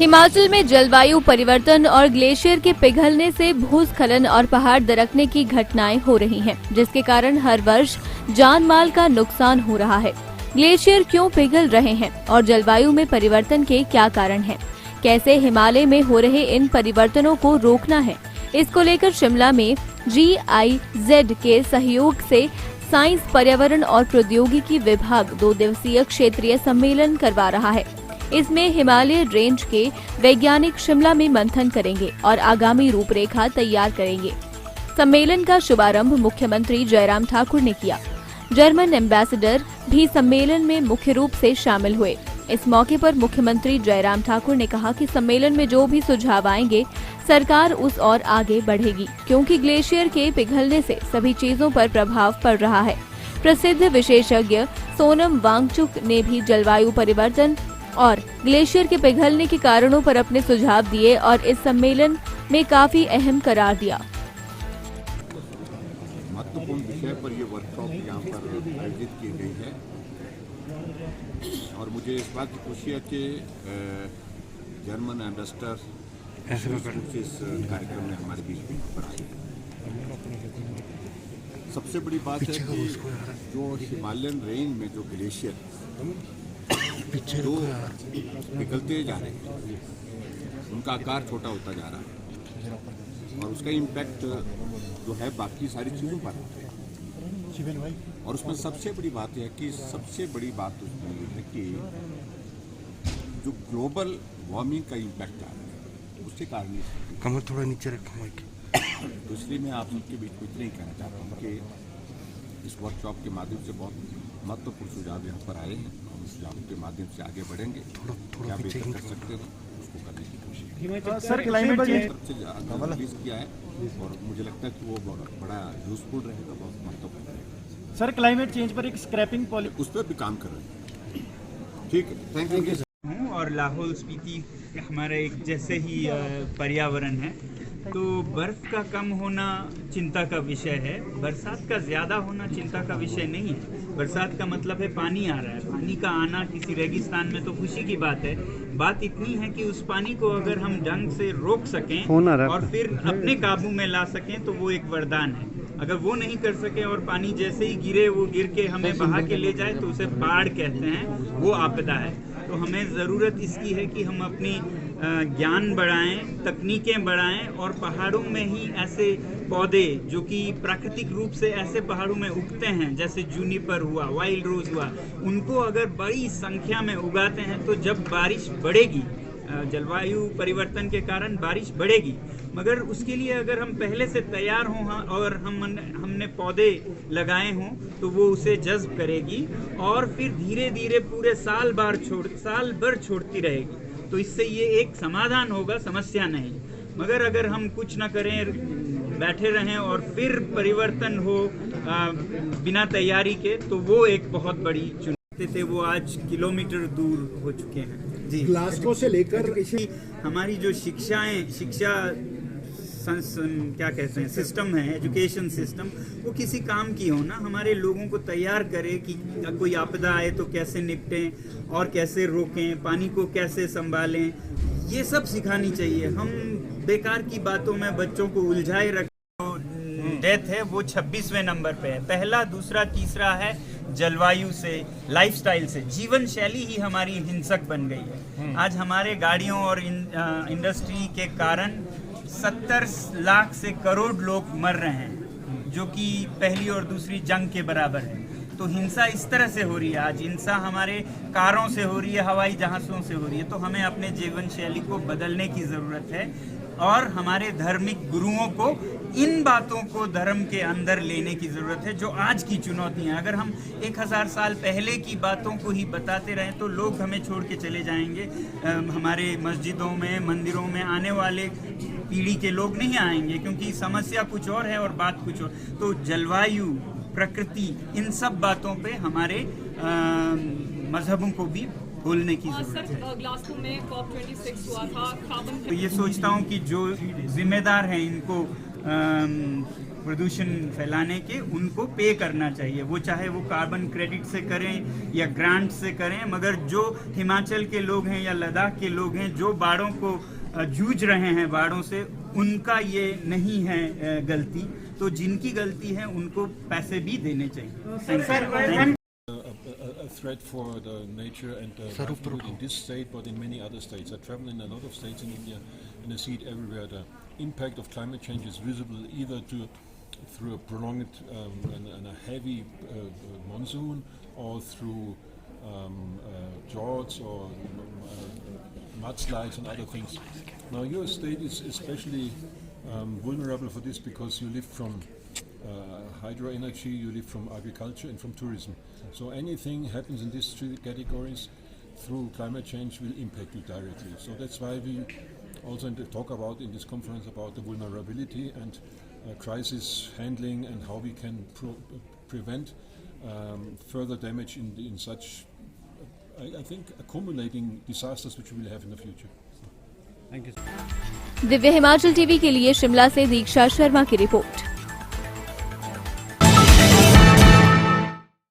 हिमाचल में जलवायु परिवर्तन और ग्लेशियर के पिघलने से भूस्खलन और पहाड़ दरकने की घटनाएं हो रही हैं, जिसके कारण हर वर्ष जान माल का नुकसान हो रहा है। ग्लेशियर क्यों पिघल रहे हैं और जलवायु में परिवर्तन के क्या कारण हैं? कैसे हिमालय में हो रहे इन परिवर्तनों को रोकना है? इसको लेकर शिमला में GIZ के सहयोग से साइंस, पर्यावरण और प्रौद्योगिकी विभाग 2 दिवसीय क्षेत्रीय सम्मेलन करवा रहा है। इसमें हिमालय रेंज के वैज्ञानिक शिमला में मंथन करेंगे और आगामी रूपरेखा तैयार करेंगे। सम्मेलन का शुभारंभ मुख्यमंत्री जयराम ठाकुर ने किया। जर्मन एम्बेसडर भी सम्मेलन में मुख्य रूप से शामिल हुए। इस मौके पर मुख्यमंत्री जयराम ठाकुर ने कहा कि सम्मेलन में जो भी सुझाव आएंगे, सरकार उस और आगे बढ़ेगी, क्योंकि ग्लेशियर के पिघलने से सभी चीजों पर प्रभाव पड़ रहा है। प्रसिद्ध विशेषज्ञ सोनम वांगचुक ने भी जलवायु परिवर्तन और ग्लेशियर के पिघलने के कारणों पर अपने सुझाव दिए और इस सम्मेलन में काफी अहम करार दिया। महत्वपूर्ण विषय पर ये वर्कशॉप यहाँ पर आयोजित की गई है और मुझे इस बात की खुशी है कि जर्मन एम्बेसडर इस कार्यक्रम में हमारे बीच में पर आए हैं। सबसे बड़ी बात है कि जो हिमालयन रेंज में जो ग्लेशियर जो पिघलते जा रहे हैं, उनका आकार छोटा होता जा रहा है और उसका इम्पैक्ट जो है बाकी सारी चीज़ों पर है। और उसमें सबसे बड़ी बात यह है कि सबसे बड़ी बात उसमें ये है कि जो ग्लोबल वार्मिंग का इम्पैक्ट आ रहा है, उसके कारण कमर थोड़ा नीचे रखा है। तो इसलिए मैं आप सबके बीच में इतना ही कहना चाहता हूँ कि इस वर्कशॉप के माध्यम से बहुत महत्वपूर्ण सुझाव यहाँ पर आए हैं। हम इस सुझाव के माध्यम से आगे बढ़ेंगे, क्या बेहतर कर सकते हैं उसको करने की कोशिश। सर, क्लाइमेट चेंज रिलीज किया है और मुझे लगता है कि वो बड़ा यूजफुल रहेगा, बहुत महत्वपूर्ण रहेगा। सर, क्लाइमेट चेंज पर एक स्क्रैपिंग पॉलिसी, उस पर भी काम कर रहे हैं। ठीक है, थैंक यू। और लाहौल स्पीति हमारा एक जैसे ही पर्यावरण है, तो बर्फ़ का कम होना चिंता का विषय है। बरसात का ज़्यादा होना चिंता का विषय नहीं है। बरसात का मतलब है पानी आ रहा है। पानी का आना किसी रेगिस्तान में तो खुशी की बात है। बात इतनी है कि उस पानी को अगर हम ढंग से रोक सकें और फिर अपने काबू में ला सकें तो वो एक वरदान है। अगर वो नहीं कर सके और पानी जैसे ही गिरे, वो गिर के हमें बहा के ले जाए, तो उसे बाढ़ कहते हैं, वो आपदा है। तो हमें ज़रूरत इसकी है कि हम अपनी ज्ञान बढ़ाएं, तकनीकें बढ़ाएं और पहाड़ों में ही ऐसे पौधे जो कि प्राकृतिक रूप से ऐसे पहाड़ों में उगते हैं, जैसे जूनिपर हुआ, वाइल्ड रोज हुआ, उनको अगर बड़ी संख्या में उगाते हैं तो जब बारिश बढ़ेगी, जलवायु परिवर्तन के कारण बारिश बढ़ेगी, मगर उसके लिए अगर हम पहले से तैयार हों और हमने पौधे लगाए हों तो वो उसे जज्ब करेगी और फिर धीरे धीरे पूरे साल भर छोड़ती रहेगी। तो इससे ये एक समाधान होगा, समस्या नहीं। मगर अगर हम कुछ न करें, बैठे रहें और फिर परिवर्तन हो बिना तैयारी के, तो वो एक बहुत बड़ी चुनौती थे। वो आज किलोमीटर दूर हो चुके हैं जी। ग्लासगो से लेकर हमारी जो शिक्षा क्या कहते हैं सिस्टम है, एजुकेशन सिस्टम, वो किसी काम की हो ना, हमारे लोगों को तैयार करे कि कोई आपदा आए तो कैसे निपटें और कैसे रोकें, पानी को कैसे संभालें, ये सब सिखानी चाहिए। हम बेकार की बातों में बच्चों को उलझाए रखें। डेथ है वो 26वें नंबर पे है। पहला, दूसरा, तीसरा है जलवायु से, लाइफस्टाइल से। जीवन शैली ही हमारी हिंसक बन गई है। आज हमारे गाड़ियों और इंडस्ट्री के कारण 70 लाख से करोड़ लोग मर रहे हैं, जो कि पहली और दूसरी जंग के बराबर है। तो हिंसा इस तरह से हो रही है। आज हिंसा हमारे कारों से हो रही है, हवाई जहाज़ों से हो रही है। तो हमें अपने जीवन शैली को बदलने की ज़रूरत है और हमारे धार्मिक गुरुओं को इन बातों को धर्म के अंदर लेने की ज़रूरत है, जो आज की चुनौतियाँ। अगर हम 1000 साल पहले की बातों को ही बताते रहें तो लोग हमें छोड़ के चले जाएंगे। हमारे मस्जिदों में, मंदिरों में आने वाले पीढ़ी के लोग नहीं आएंगे, क्योंकि समस्या कुछ और है और बात कुछ और। तो जलवायु, प्रकृति, इन सब बातों पे हमारे मजहबों को भी बोलने की जरूरत है। ग्लासगो में COP26 हुआ था, कार्बन। तो ये सोचता हूँ कि जो जिम्मेदार हैं इनको प्रदूषण फैलाने के, उनको पे करना चाहिए। वो चाहे वो कार्बन क्रेडिट से करें या ग्रांट से करें, मगर जो हिमाचल के लोग हैं या लद्दाख के लोग हैं जो बाढ़ों को जूझ रहे हैं, बाढ़ों से, उनका ये नहीं है गलती। तो जिनकी गलती है उनको पैसे भी देने चाहिए। A threat for the nature and livelihood in this state, but in many other states. I travel in a lot of states in India, and I see it everywhere. The impact of climate change is visible either through a prolonged and a heavy monsoon, or through droughts or mudslides and other things. Now, your state is especially vulnerable for this because you live from hydro energy, you live from agriculture and from tourism. So anything happens in these three categories through climate change will impact you directly. So that's why we also talk about in this conference about the vulnerability and crisis handling and how we can prevent further damage in such, I think, accumulating disasters which we will have in the future. Thank you. Divya Himachal TV के लिए शिमला से दीक्षा शर्मा की report.